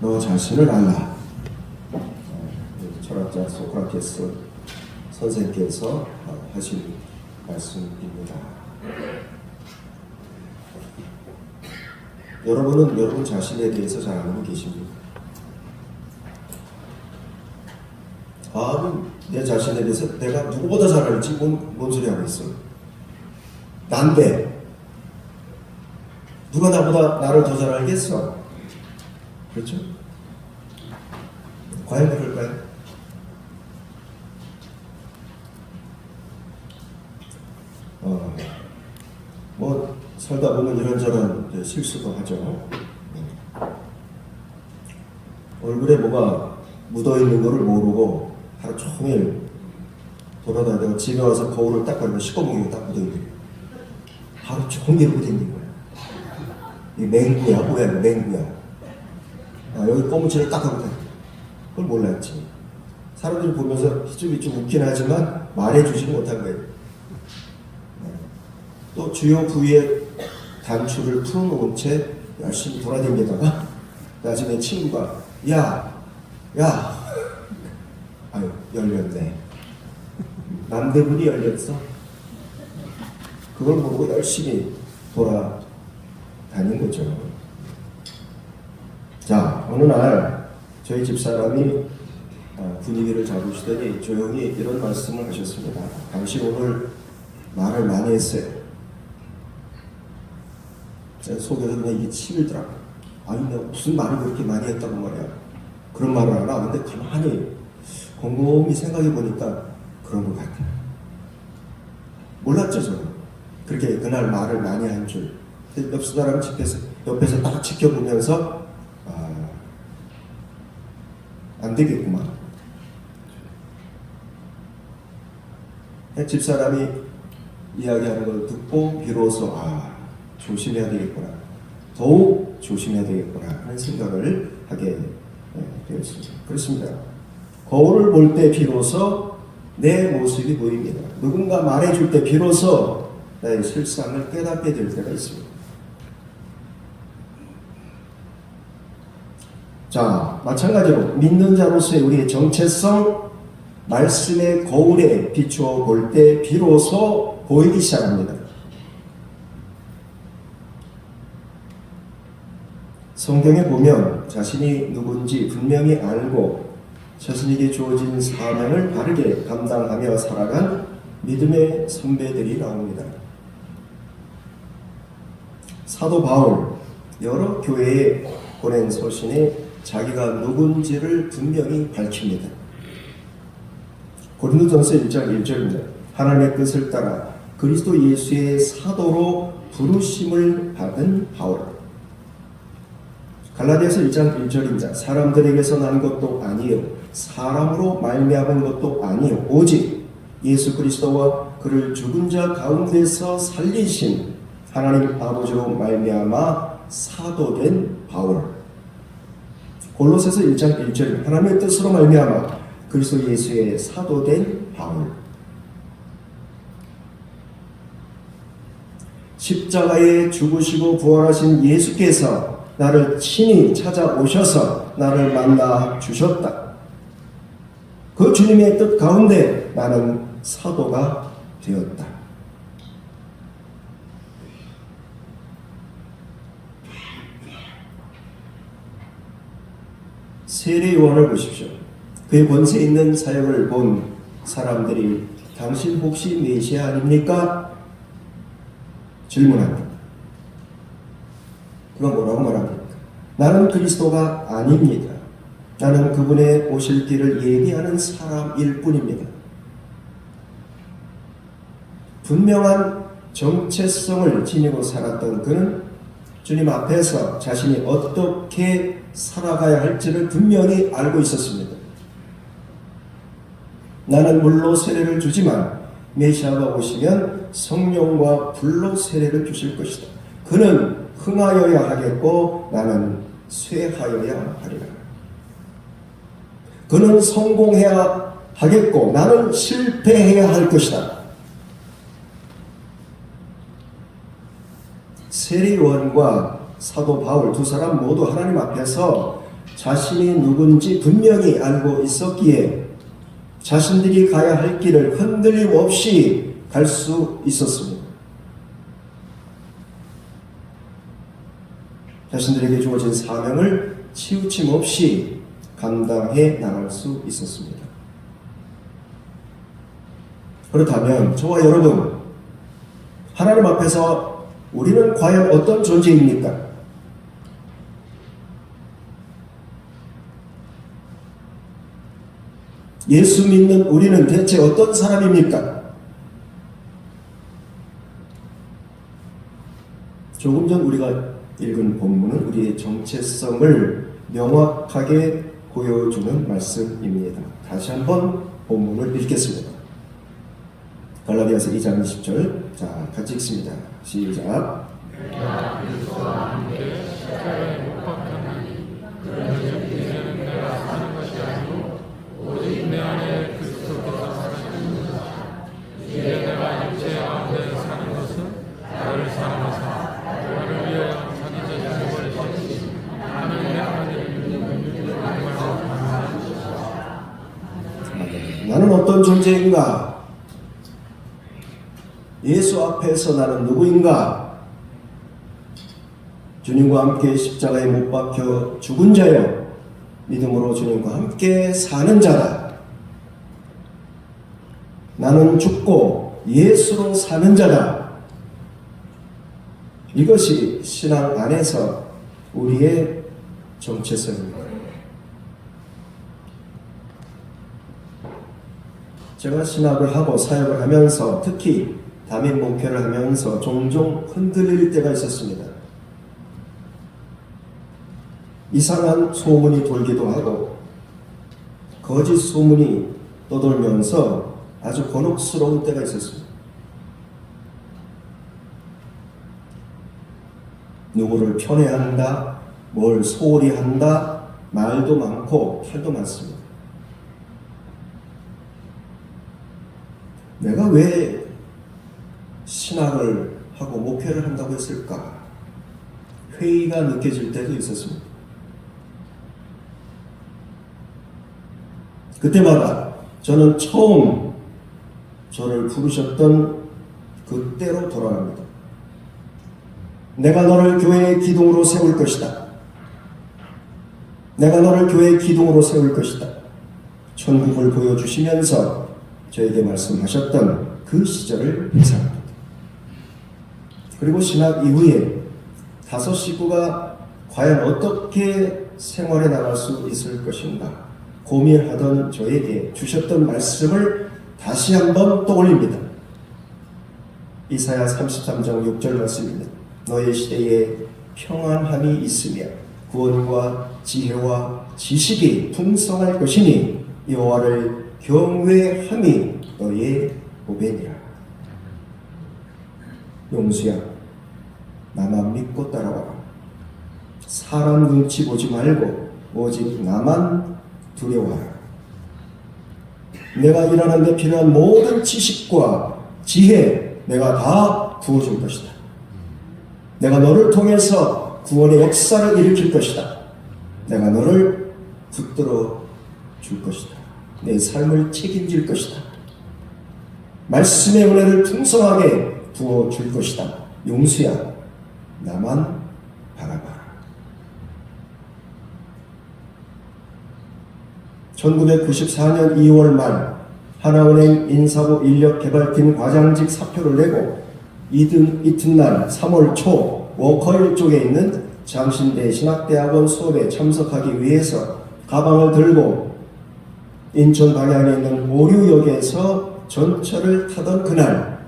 너 자신을 알라. 철학자 소크라테스 선생께서 하신 말씀입니다. 여러분은 여러분 자신에 대해서 잘 알고 계십니까? 내 자신에 대해서 내가 누구보다 잘 알지? 뭔 소리 하고 있어? 난데 누가 나보다 나를 더 잘 알겠어? 그렇죠? 과연 그럴까요? 살다 보면 이런저런 실수도 하죠. 얼굴에 뭐가 묻어있는 거를 모르고 하루 종일 돌아다니다가 집에 와서 거울을 딱 보면 시꺼멓게 딱 묻어있는 거예요. 하루 종일 이러고 다니는 거예요. 이 맹구야, 뭐야, 맹구야. 여기 꼬무치를 딱 하고 다니는 거예요. 그걸 몰랐지. 사람들이 보면서 좀 웃긴 하지만 말해주지 못한 거예요. 또 주요 부위에 단추를 풀어놓은 채 열심히 돌아다니다가 나중에 친구가 아유 열렸네. 남대문이 열렸어. 그걸 모르고 열심히 돌아다닌 거죠. 자, 어느 날 저희 집사람이 분위기를 잡으시더니 조용히 이런 말씀을 하셨습니다. 당신 오늘 말을 많이 했어요. 제가 속에서 그냥 이게 치밀더라고. 아니 내가 무슨 말을 그렇게 많이 했다고 말이야. 그런 말을 하나. 근데 가만히 곰곰이 생각해 보니까 그런 것 같아요. 몰랐죠 저는. 그렇게 그날 말을 많이 한 줄. 옆 사람 옆에서 딱 지켜보면서 안 되겠구만. 집사람이 이야기하는 걸 듣고 비로소 조심해야 되겠구나. 더욱 조심해야 되겠구나 하는 생각을 하게 되었습니다. 그렇습니다. 거울을 볼 때 비로소 내 모습이 보입니다. 누군가 말해줄 때 비로소 나의 실상을 깨닫게 될 때가 있습니다. 자, 마찬가지로 믿는 자로서의 우리의 정체성, 말씀의 거울에 비추어 볼 때 비로소 보이기 시작합니다. 성경에 보면 자신이 누군지 분명히 알고 자신에게 주어진 사명을 바르게 감당하며 살아간 믿음의 선배들이 나옵니다. 사도 바울, 여러 교회에 보낸 서신에 자기가 누군지를 분명히 밝힙니다. 고린도전서 1장 1절입니다. 하나님의 뜻을 따라 그리스도 예수의 사도로 부르심을 받은 바울. 갈라디아서 1장 1절입니다. 사람들에게서 난 것도 아니요 사람으로 말미암은 것도 아니요 오직 예수 그리스도와 그를 죽은 자 가운데서 살리신 하나님 아버지로 말미암아 사도된 바울. 골로새서 1장 1절입니다. 하나님의 뜻으로 말미암아 그리스도 예수의 사도된 바울. 십자가에 죽으시고 부활하신 예수께서 나를 친히 찾아오셔서 나를 만나 주셨다. 그 주님의 뜻 가운데 나는 사도가 되었다. 세례 요한을 보십시오. 그의 권세 있는 사역을 본 사람들이 당신 혹시 메시아 아닙니까? 질문합니다. 그가 뭐라고 말합니까? 나는 그리스도가 아닙니다. 나는 그분의 오실 길을 예비하는 사람일 뿐입니다. 분명한 정체성을 지니고 살았던 그는 주님 앞에서 자신이 어떻게 살아가야 할지를 분명히 알고 있었습니다. 나는 물로 세례를 주지만 메시아가 오시면 성령과 불로 세례를 주실 것이다. 그는 흥하여야 하겠고 나는 쇠하여야 하리라. 그는 성공해야 하겠고 나는 실패해야 할 것이다. 세례 요한과 사도 바울 두 사람 모두 하나님 앞에서 자신이 누군지 분명히 알고 있었기에 자신들이 가야 할 길을 흔들림 없이 갈 수 있었습니다. 자신들에게 주어진 사명을 치우침 없이 감당해 나갈 수 있었습니다. 그렇다면 저와 여러분, 하나님 앞에서 우리는 과연 어떤 존재입니까? 예수 믿는 우리는 대체 어떤 사람입니까? 조금 전 우리가 읽은 본문은 우리의 정체성을 명확하게 보여주는 말씀입니다. 다시 한번 본문을 읽겠습니다. 갈라디아서 2장 20절, 자, 같이 읽습니다. 시작. 내가 그리스도와 함께 십자가에 못 박혔나니 그런즉 이제는 내가 사는 것이 아니고 오직 내 안에 그리스도께서 사시는 것이다. 이제 내가 육체 가운데 사는 것은 나를 사랑하사 나를 위하여 자기 자신을 버리시니 하나님의 아들을 믿는 말로 가능한 것이다. 나는 어떤 존재인가? 예수 앞에서 나는 누구인가? 주님과 함께 십자가에 못 박혀 죽은 자요, 믿음으로 주님과 함께 사는 자다. 나는 죽고 예수로 사는 자다. 이것이 신앙 안에서 우리의 정체성입니다. 제가 신학을 하고 사역을 하면서, 특히 담임 목회를 하면서 종종 흔들릴 때가 있었습니다. 이상한 소문이 돌기도 하고 거짓 소문이 떠돌면서 아주 곤혹스러운 때가 있었습니다. 누구를 편애한다, 뭘 소홀히 한다, 말도 많고 탈도 많습니다. 내가 왜 신학을 하고 목회를 한다고 했을까? 회의가 느껴질 때도 있었습니다. 그때마다 저는 처음 저를 부르셨던 그때로 돌아갑니다. 내가 너를 교회의 기둥으로 세울 것이다. 내가 너를 교회의 기둥으로 세울 것이다. 천국을 보여주시면서 저에게 말씀하셨던 그 시절을 회상합니다. 그리고 신학 이후에 5 식구가 과연 어떻게 생활해 나갈 수 있을 것인가 고민하던 저에게 주셨던 말씀을 다시 한번 떠올립니다. 이사야 33장 6절 말씀입니다. 너의 시대에 평안함이 있으며 구원과 지혜와 지식이 풍성할 것이니 여호와를 경외함이 너의 보배니라. 용수야, 나만 믿고 따라와라. 사람 눈치 보지 말고 오직 나만 두려워하라. 내가 일하는 데 필요한 모든 지식과 지혜 내가 다 부어줄 것이다. 내가 너를 통해서 구원의 역사를 일으킬 것이다. 내가 너를 붙들어 줄 것이다. 내 삶을 책임질 것이다. 말씀의 은혜를 풍성하게 부어줄 것이다. 용수야, 나만 바라봐라. 1994년 2월 말 하나은행 인사부 인력개발팀 과장직 사표를 내고 이튿날 3월 초 워커힐 쪽에 있는 장신대 신학대학원 수업에 참석하기 위해서 가방을 들고 인천 방향에 있는 오류역에서 전철을 타던 그날,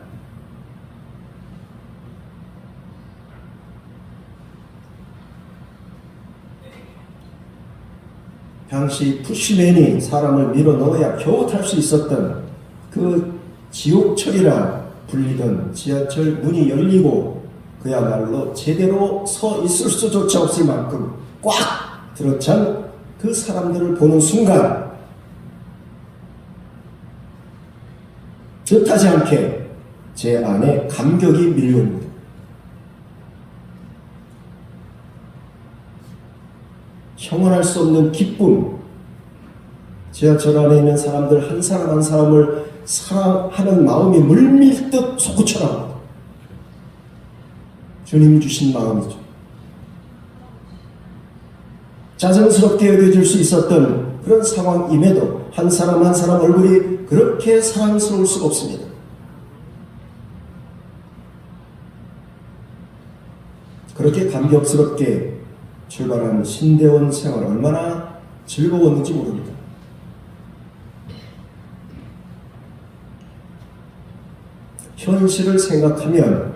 당시 푸시맨이 사람을 밀어 넣어야 겨우 탈 수 있었던 그 지옥철이라 불리던 지하철 문이 열리고 그야말로 제대로 서 있을 수조차 없을 만큼 꽉 들어찬 그 사람들을 보는 순간 뜻하지 않게 제 안에 감격이 밀려옵니다. 형언할 수 없는 기쁨, 지하철 안에 있는 사람들 한 사람 한 사람을 사랑하는 마음이 물밀듯 솟구쳐 나옵니다. 주님 주신 마음이죠. 자연스럽게 여겨질 수 있었던 그런 상황임에도 한 사람 한 사람 얼굴이 그렇게 사랑스러울 수가 없습니다. 그렇게 감격스럽게 출발한 신대원 생활 얼마나 즐거웠는지 모릅니다. 현실을 생각하면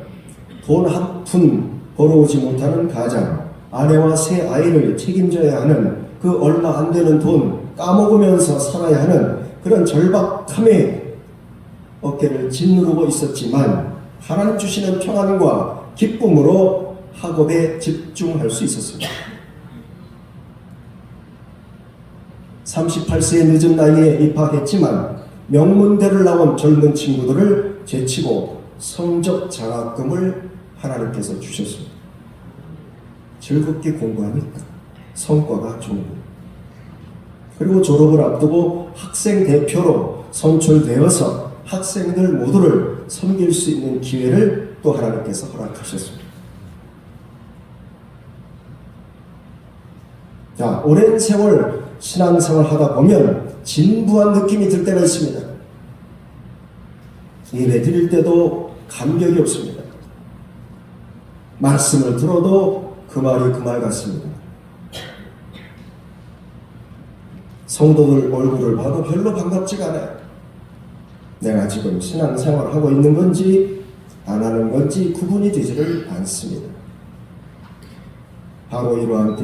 돈 한 푼 벌어오지 못하는 가장, 아내와 세 아이를 책임져야 하는 그 얼마 안 되는 돈 까먹으면서 살아야 하는 그런 절박함에 어깨를 짓누르고 있었지만 하나님 주시는 평안과 기쁨으로 학업에 집중할 수 있었습니다. 38세의 늦은 나이에 입학했지만 명문대를 나온 젊은 친구들을 제치고 성적 장학금을 하나님께서 주셨습니다. 즐겁게 공부하니까 성과가 좋은 거예요. 그리고 졸업을 앞두고 학생 대표로 선출되어서 학생들 모두를 섬길 수 있는 기회를 또 하나님께서 허락하셨습니다. 자, 오랜 세월 신앙생활 하다 보면 진부한 느낌이 들 때가 있습니다. 예배 드릴 때도 감격이 없습니다. 말씀을 들어도 그 말이 그 말 같습니다. 성도들 얼굴을 봐도 별로 반갑지가 않아요. 내가 지금 신앙생활을 하고 있는 건지 안 하는 건지 구분이 되지를 않습니다. 바로 이러한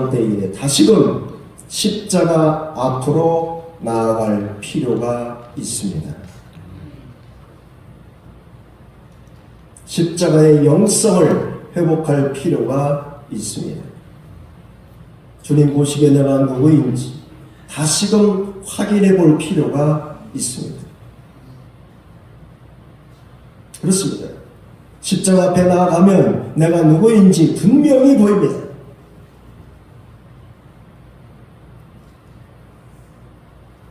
때에 다시금 십자가 앞으로 나아갈 필요가 있습니다. 십자가의 영성을 회복할 필요가 있습니다. 주님 보시기에 내가 누구인지 다시금 확인해 볼 필요가 있습니다. 그렇습니다. 십자가 앞에 나아가면 내가 누구인지 분명히 보입니다.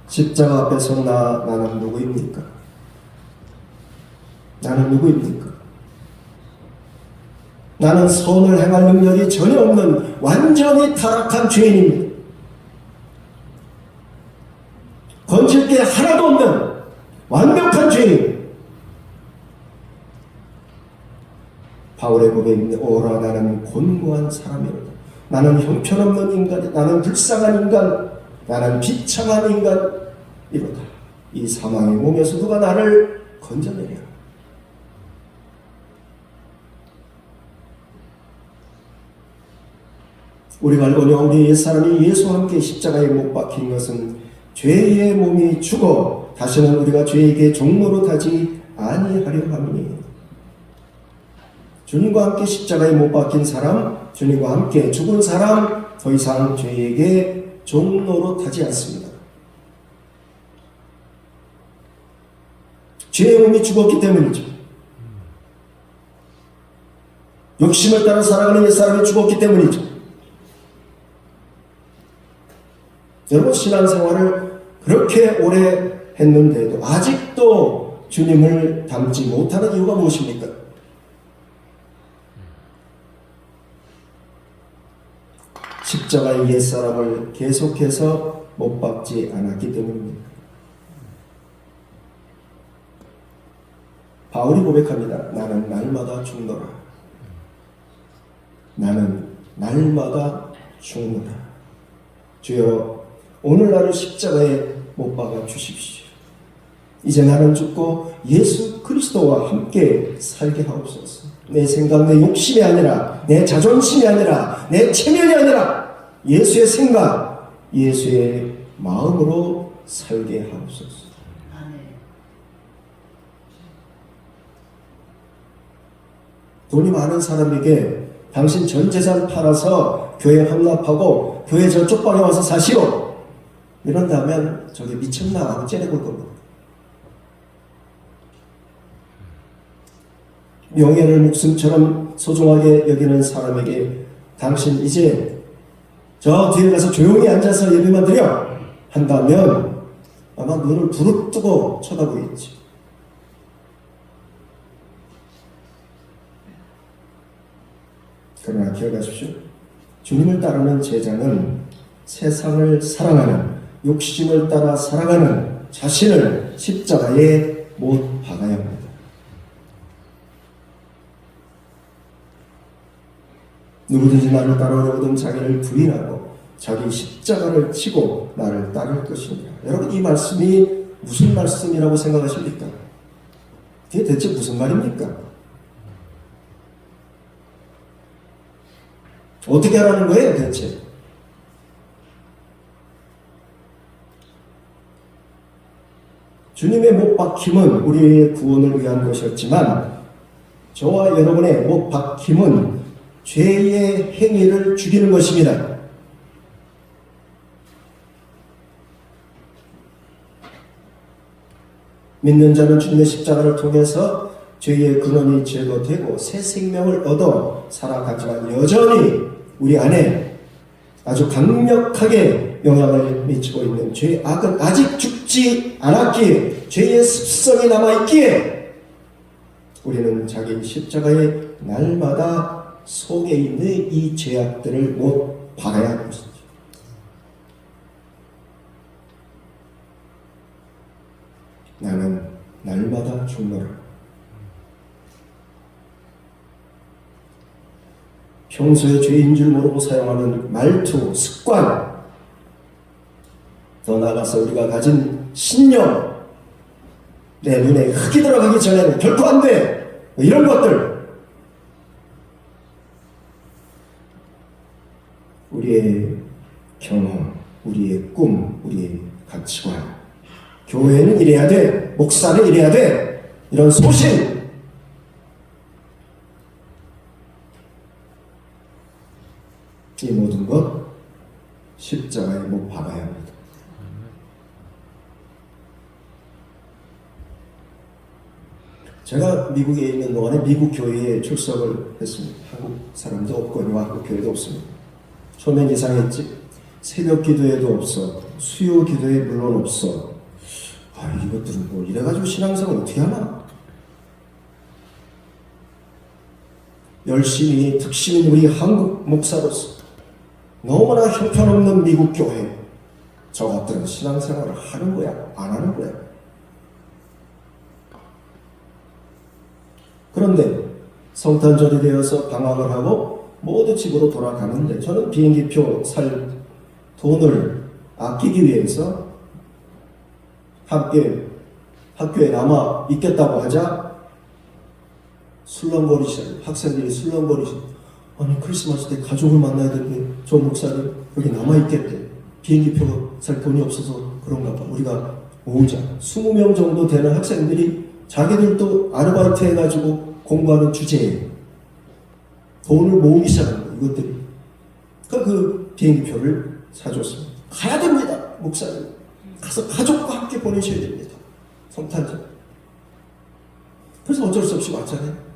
십자가 앞에 서 나는 누구입니까? 나는 누구입니까? 나는 선을 행할 능력이 전혀 없는 완전히 타락한 죄인입니다. 건질 게 하나도 없는 완벽한 죄인. 바울의 고백입니다. 오라 나는 곤고한 사람이로다. 나는 형편없는 인간이다. 나는 불쌍한 인간. 나는 비참한 인간이로다. 이 사망의 몸에서 누가 나를 건져내랴. 우리가 알거니와 우리 옛사람이 예수와 함께 십자가에 못 박힌 것은 죄의 몸이 죽어 다시는 우리가 죄에게 종로로 타지 아니하려 함이니. 주님과 함께 십자가에 못 박힌 사람, 주님과 함께 죽은 사람, 더 이상 죄에게 종로로 타지 않습니다. 죄의 몸이 죽었기 때문이죠. 욕심을 따라 살아가는 옛사람이 죽었기 때문이죠. 여러분, 신앙생활을 그렇게 오래 했는데도 아직도 주님을 닮지 못하는 이유가 무엇입니까? 십자가의 옛사람을 계속해서 못 박지 않았기 때문입니다. 바울이 고백합니다. 나는 날마다 죽노라. 나는 날마다 죽노라. 주여, 오늘 나를 십자가에 못 박아 주십시오. 이제 나는 죽고 예수 그리스도와 함께 살게 하옵소서. 내 생각, 내 욕심이 아니라, 내 자존심이 아니라, 내 체면이 아니라 예수의 생각, 예수의 마음으로 살게 하옵소서. 돈이 많은 사람에게 당신 전 재산 팔아서 교회 헌납하고 교회 저쪽 방에 와서 사시오. 이런다면 저게 미쳤나 하고 째려볼 겁니다. 명예를 목숨처럼 소중하게 여기는 사람에게 당신 이제 저 뒤에 가서 조용히 앉아서 예배만 드려 한다면 아마 눈을 부릅뜨고 쳐다보겠지. 그러나 기억하십시오. 주님을 따르는 제자는 세상을 사랑하는, 욕심을 따라 살아가는 자신을 십자가에 못 박아야 합니다. 누구든지 나를 따르려거든 자기를 부인하고 자기 십자가를 지고 나를 따를 것이니라. 여러분, 이 말씀이 무슨 말씀이라고 생각하십니까? 이게 대체 무슨 말입니까? 어떻게 하라는 거예요, 대체? 주님의 못 박힘은 우리의 구원을 위한 것이었지만 저와 여러분의 못 박힘은 죄의 행위를 죽이는 것입니다. 믿는 자는 주님의 십자가를 통해서 죄의 근원이 제거되고 새 생명을 얻어 살아가지만 여전히 우리 안에 아주 강력하게 영향을 미치고 있는 죄의 악은 아직 죽지 않았기에, 죄의 습성이 남아있기에 우리는 자기 십자가의 날마다 속에 있는 이 죄악들을 못 박아야 하는 것이죠. 나는 날마다 죽노라. 평소에 죄인 줄 모르고 사용하는 말투, 습관, 더 나아가서 우리가 가진 신념, 내 눈에 흙이 들어가기 전에는 결코 안 돼! 이런 것들, 우리의 경험, 우리의 꿈, 우리의 가치관, 교회는 이래야 돼, 목사는 이래야 돼, 이런 소신, 이 모든 것 십자가에 못 박아야 합니다. 제가 미국에 있는 동안에 미국 교회에 출석을 했습니다. 한국 사람도 없거니와 한국 교회도 없습니다. 처음엔 이상했지. 새벽 기도회도 없어. 수요 기도회 물론 없어. 이것들은 뭐 이래가지고 신앙생활 어떻게 하나? 열심히 특심인 우리 한국 목사로서 너무나 형편없는 미국 교회, 저 같은 신앙생활을 하는 거야? 안 하는 거야? 그런데 성탄절이 되어서 방학을 하고 모두 집으로 돌아가는데 저는 비행기표 살 돈을 아끼기 위해서 함께 학교에 남아 있겠다고 하자 술렁거리시는 학생들이 술렁거리시는, 아니 크리스마스 때 가족을 만나야 되는데 저 목사님 여기 남아있겠대. 비행기표 살 돈이 없어서 그런가 봐. 우리가 모으자. 20명 정도 되는 학생들이 자기들도 아르바이트 해가지고 공부하는 주제에 돈을 모으기 시작한 거예요. 이것들이. 그 비행기표를 사줬습니다. 가야 됩니다. 목사님. 가서 가족과 함께 보내셔야 됩니다. 성탄절. 그래서 어쩔 수 없이 왔잖아요.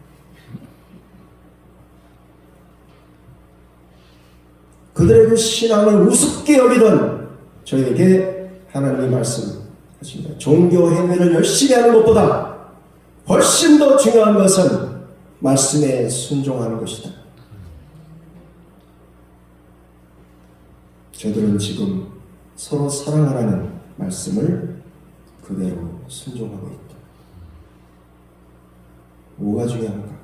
그들의 그 신앙을 우습게 여기던 저에게 하나님의 말씀하십니다. 종교 행위를 열심히 하는 것보다 훨씬 더 중요한 것은 말씀에 순종하는 것이다. 저들은 지금 서로 사랑하라는 말씀을 그대로 순종하고 있다. 뭐가 중요한가?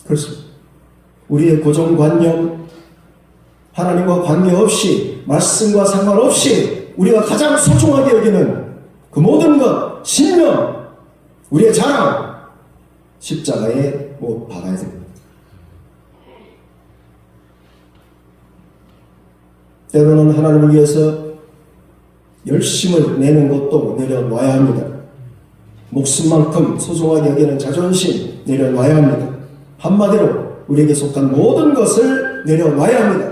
그렇습니다. 우리의 고정관념, 하나님과 관계없이, 말씀과 상관없이 우리가 가장 소중하게 여기는 그 모든 것, 신념, 우리의 자랑, 십자가에 못 박아야 됩니다. 때로는 하나님을 위해서 열심을 내는 것도 내려놔야 합니다. 목숨만큼 소중하게 여기는 자존심 내려놔야 합니다. 한마디로 우리에게 속한 모든 것을 내려놔야 합니다.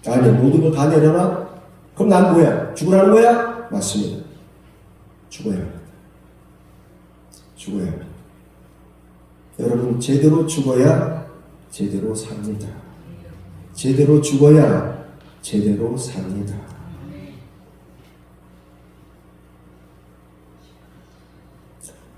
아니, 모든 거 다 내려놔? 그럼 난 뭐야? 죽으라는 거야? 맞습니다. 죽어야 합니다. 죽어야 합니다. 여러분, 제대로 죽어야 제대로 삽니다. 제대로 죽어야 제대로 삽니다.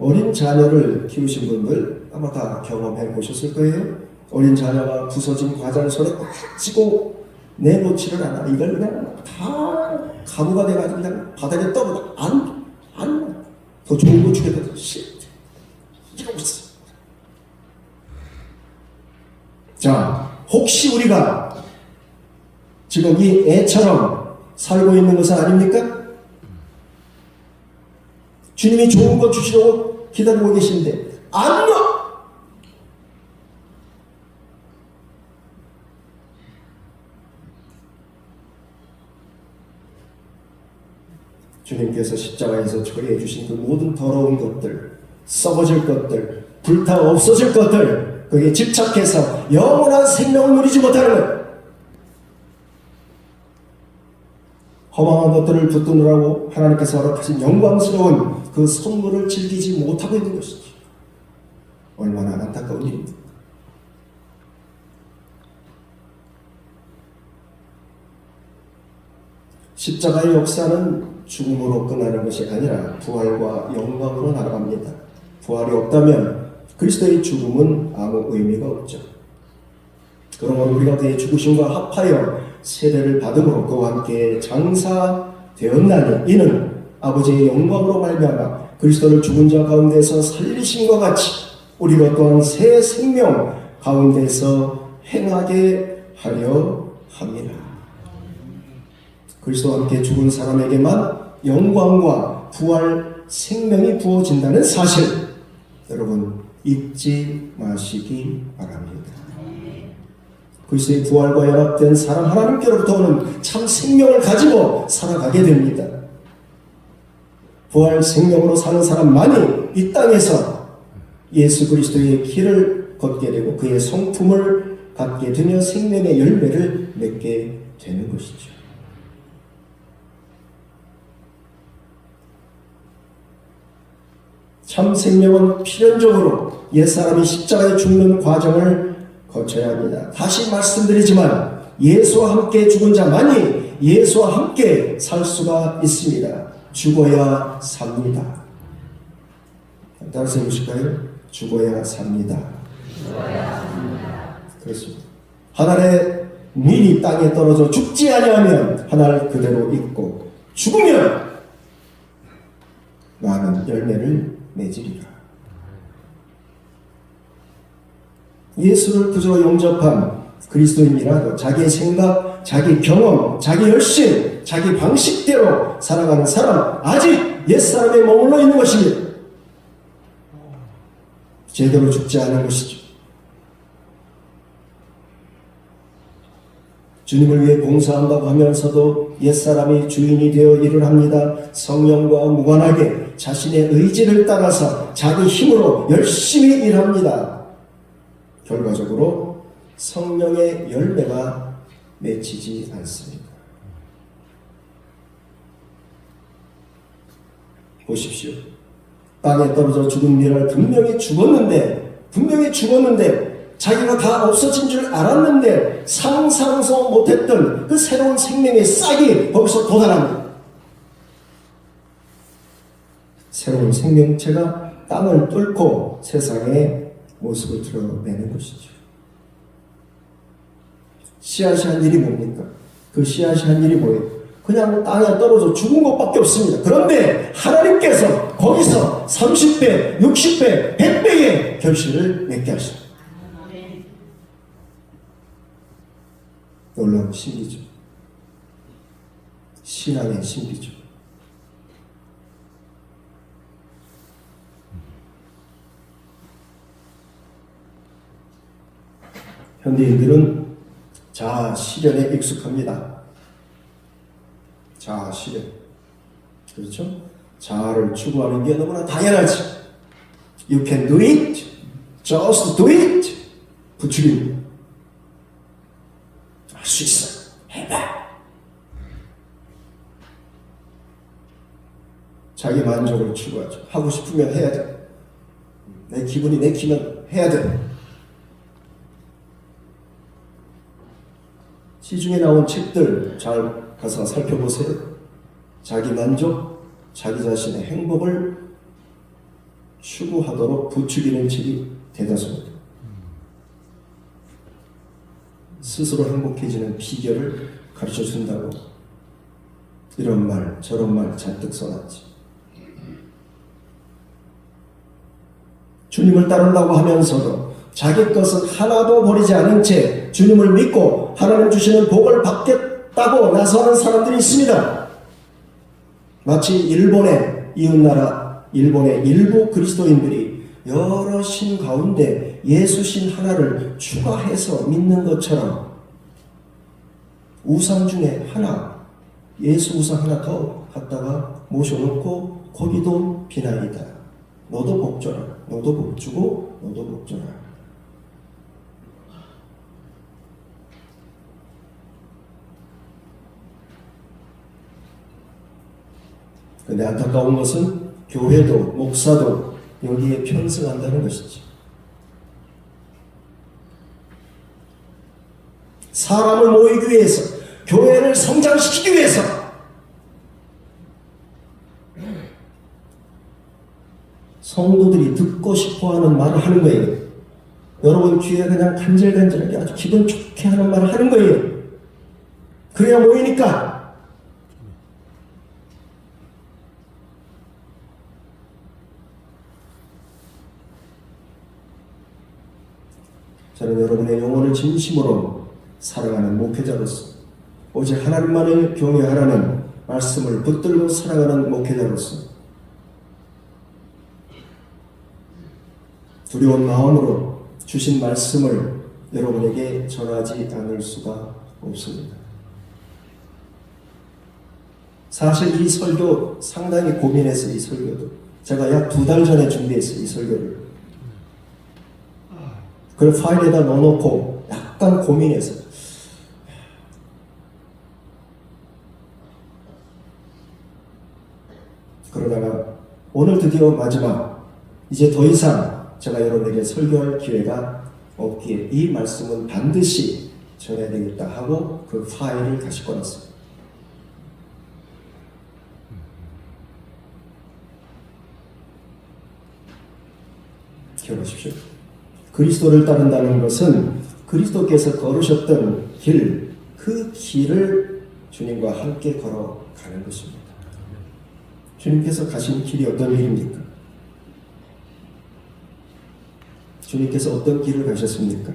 어린 자녀를 키우신 분들 아마 다 경험해 보셨을 거예요. 어린 자녀가 부서진 과자를 손에 꽉 쥐고 내놓지를 않아. 이걸 그냥 다 가루가 돼가지고 그냥 바닥에 떨어져. 더 좋은 거 주겠다. 이거 없어. 자, 혹시 우리가 지금 이 애처럼 살고 있는 것은 아닙니까? 주님이 좋은 거 주시려고 기다리고 계신데 안 놔! 주님께서 십자가에서 처리해 주신 그 모든 더러운 것들, 썩어질 것들, 불타 없어질 것들, 거기에 집착해서 영원한 생명을 누리지 못하는 것, 허망한 것들을 붙드느라고 하나님께서 허락하신 영광스러운 그 선물을 즐기지 못하고 있는 것이죠. 얼마나 안타까운 일입니까? 십자가의 역사는 죽음으로 끝나는 것이 아니라 부활과 영광으로 나아갑니다. 부활이 없다면 그리스도의 죽음은 아무 의미가 없죠. 그러므로 우리가 그의 죽으심과 합하여 세례를 받음으로 그와 함께 장사되었나니 이는 아버지의 영광으로 말미암아 그리스도를 죽은 자 가운데서 살리심과 같이 우리로 또한 새 생명 가운데서 행하게 하려 함이라. 그리스도와 함께 죽은 사람에게만 영광과 부활 생명이 부어진다는 사실, 여러분 잊지 마시기 바랍니다. 그리스도의 부활과 연합된 사랑 하나님께로부터 오는 참 생명을 가지고 살아가게 됩니다. 부활 생명으로 사는 사람만이 이 땅에서 예수 그리스도의 길을 걷게 되고 그의 성품을 갖게 되며 생명의 열매를 맺게 되는 것이죠. 참 생명은 필연적으로 옛사람이 십자가에 죽는 과정을 거쳐야 합니다. 다시 말씀드리지만 예수와 함께 죽은 자만이 예수와 함께 살 수가 있습니다. 죽어야 삽니다. 따라서 해보실까요? 죽어야 삽니다. 그렇습니다. 하늘의 밀이 땅에 떨어져 죽지 아니하면 하늘 그대로 있고 죽으면 많은 열매를 맺으리라. 예수를 그저 영접한 그리스도인이라도 자기의 생각, 자기 경험, 자기 열심, 자기 방식대로 살아가는 사람, 아직 옛사람에 머물러 있는 것입니다. 제대로 죽지 않은 것이죠. 주님을 위해 봉사한다고 하면서도 옛사람이 주인이 되어 일을 합니다. 성령과 무관하게 자신의 의지를 따라서 자기 힘으로 열심히 일합니다. 결과적으로 성령의 열매가 맺히지 않습니다. 보십시오. 땅에 떨어져 죽은 밀을 분명히 죽었는데 자기가 다 없어진 줄 알았는데 상상도 못했던 그 새로운 생명의 싹이 거기서 돋아납니다. 새로운 생명체가 땅을 뚫고 세상에 모습을 드러내는 것이죠. 씨앗이 한 일이 뭡니까? 그 씨앗이 한 일이 뭐예요? 그냥 땅에 떨어져 죽은 것밖에 없습니다. 그런데 하나님께서 거기서 30배, 60배, 100배의 결실을 맺게 하십니다. 놀라운 신비죠. 신앙의 신비죠. 현대인들은 자아 실현에 익숙합니다. 자아 실현. 그렇죠? 자아를 추구하는 게 너무나 당연하지. You can do it. Just do it. 부추깁니다. 할 수 있어. 해봐. 자기 만족을 추구하죠. 하고 싶으면 해야 돼. 내 기분이 내키면 해야 돼. 시중에 나온 책들 잘 가서 살펴보세요. 자기 만족, 자기 자신의 행복을 추구하도록 부추기는 책이 대다수입니다. 스스로 행복해지는 비결을 가르쳐준다고 이런 말 저런 말 잔뜩 써놨지. 주님을 따르려고 하면서도 자기 것은 하나도 버리지 않은 채 주님을 믿고 하나님 주시는 복을 받겠다고 나서는 사람들이 있습니다. 마치 일본의 이웃나라 일본의 일부 그리스도인들이 여러 신 가운데 예수신 하나를 추가해서 믿는 것처럼 우상 중에 하나, 예수 우상 하나 더 갖다가 모셔놓고 거기도 비나이다. 너도 복 줘라. 너도 복 주고 너도 복 줘라. 근데 안타까운 것은 교회도 목사도 여기에 편승한다는 것이지. 사람을 모이기 위해서, 교회를 성장시키기 위해서 성도들이 듣고 싶어하는 말을 하는 거예요. 여러분 귀에 그냥 간질간질하게 아주 기분 좋게 하는 말을 하는 거예요. 그래야 모이니까. 저는 여러분의 영혼을 진심으로 사랑하는 목회자로서 오직 하나님만을 경외하라는 말씀을 붙들고 사랑하는 목회자로서 두려운 마음으로 주신 말씀을 여러분에게 전하지 않을 수가 없습니다. 사실 이 설교 상당히 고민했어요. 이 설교도 제가 약 2달 전에 준비했어요. 이 설교를. 그걸 파일에다 넣어놓고 약간 고민했어요. 그러다가 오늘 드디어 마지막, 이제 더 이상 제가 여러분에게 설교할 기회가 없기에 이 말씀은 반드시 전해야 되겠다 하고 그 파일을 다시 꺼냈어요. 기억하십시오. 그리스도를 따른다는 것은 그리스도께서 걸으셨던 길, 그 길을 주님과 함께 걸어가는 것입니다. 주님께서 가신 길이 어떤 길입니까? 주님께서 어떤 길을 가셨습니까?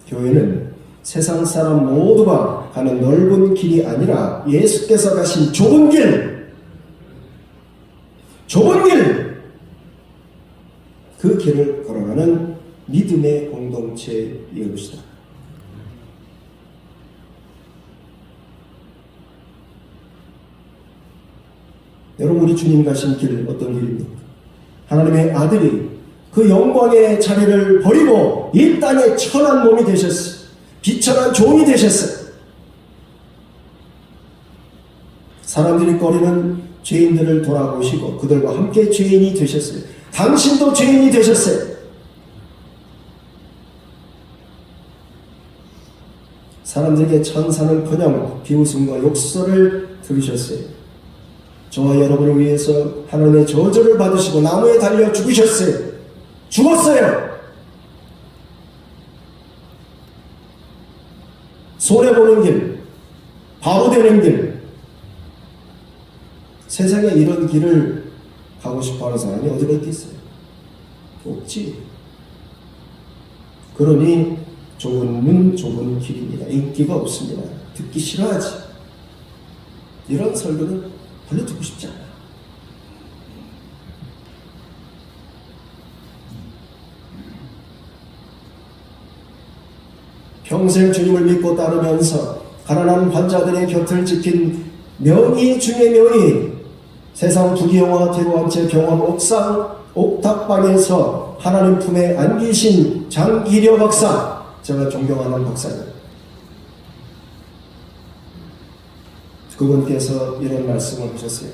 교회는 세상 사람 모두가 가는 넓은 길이 아니라 예수께서 가신 좁은 길, 그 길을 걸어가는 믿음의 공동체일 것이다. 여러분, 우리 주님 가신 길 어떤 길입니까? 하나님의 아들이 그 영광의 자리를 버리고 이 땅에 천한 몸이 되셨어요. 비천한 종이 되셨어요. 사람들이 꺼리는 죄인들을 돌아보시고 그들과 함께 죄인이 되셨어요. 당신도 죄인이 되셨어요. 사람들에게 천사는커녕 비웃음과 욕설을 들으셨어요. 저와 여러분을 위해서 하나님의 저주를 받으시고 나무에 달려 죽으셨어요. 죽었어요. 손해보는 길, 바보 되는 길. 세상에 이런 길을 가고 싶어하는 사람이 어디가 있겠어요? 없지. 그러니 좁은 문 좁은 길입니다. 인기가 없습니다. 듣기 싫어하지. 이런 설교는 별로 듣고 싶지 않아. 평생 주님을 믿고 따르면서 가난한 환자들의 곁을 지킨 명의 중의 명의, 세상 부귀영화 뒤로한 채 병원 옥상 옥탑방에서 하나님 품에 안기신 장기려 박사, 제가 존경하는 박사님. 그분께서 이런 말씀을 하셨어요.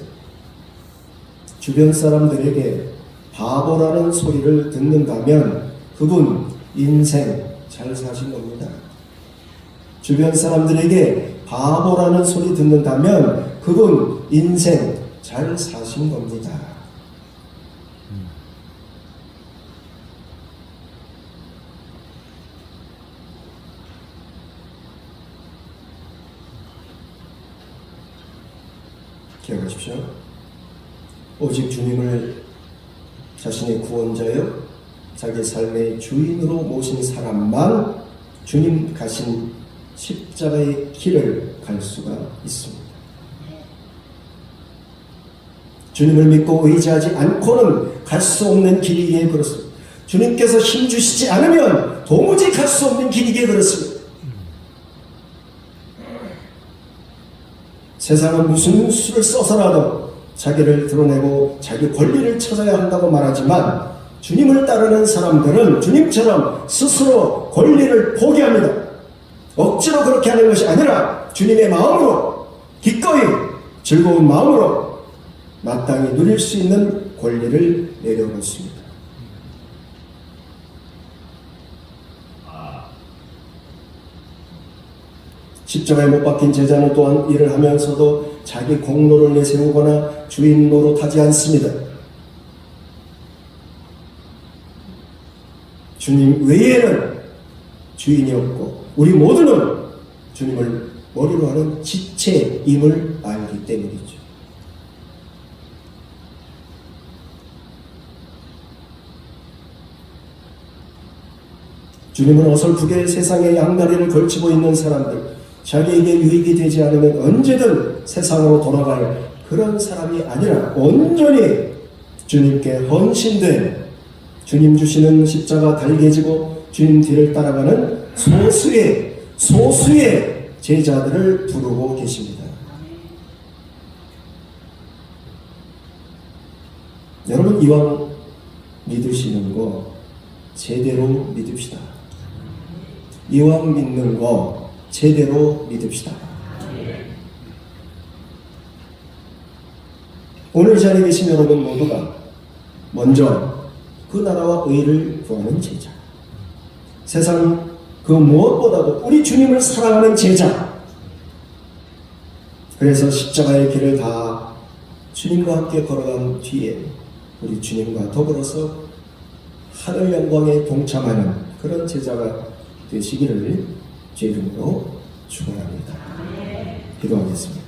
주변 사람들에게 바보라는 소리를 듣는다면 그분 인생 잘 사신 겁니다. 주변 사람들에게 바보라는 소리 듣는다면 그분 인생 잘 사신 겁니다. 기억하십시오. 오직 주님을 자신의 구원자여 자기 삶의 주인으로 모신 사람만 주님 가신 십자가의 길을 갈 수가 있습니다. 주님을 믿고 의지하지 않고는 갈 수 없는 길이기에 그렇습니다. 주님께서 힘 주시지 않으면 도무지 갈 수 없는 길이기에 그렇습니다. 세상은 무슨 수를 써서라도 자기를 드러내고 자기 권리를 찾아야 한다고 말하지만 주님을 따르는 사람들은 주님처럼 스스로 권리를 포기합니다. 억지로 그렇게 하는 것이 아니라 주님의 마음으로 기꺼이 즐거운 마음으로 마땅히 누릴 수 있는 권리를 내려놓습니다. 십자가에 못 박힌 제자는 또한 일을 하면서도 자기 공로를 내세우거나 주인 노릇하지 않습니다. 주님 외에는 주인이 없고 우리 모두는 주님을 머리로 하는 지체임을 알기 때문이죠. 주님은 어설프게 세상의 양다리를 걸치고 있는 사람들, 자기에게 유익이 되지 않으면 언제든 세상으로 돌아갈 그런 사람이 아니라 온전히 주님께 헌신된 주님 주시는 십자가 달개지고 주님 뒤를 따라가는 소수의 제자들을 부르고 계십니다. 여러분 이왕 믿으시는 거 제대로 믿읍시다. 이왕 믿는 거 제대로 믿읍시다. 오늘 이 자리에 계신 여러분 모두가 먼저 그 나라와 의를 구하는 제자, 세상 그 무엇보다도 우리 주님을 사랑하는 제자, 그래서 십자가의 길을 다 주님과 함께 걸어간 뒤에 우리 주님과 더불어서 하늘 영광에 동참하는 그런 제자가 되시기를 제 이름으로 축원합니다. 기도하겠습니다.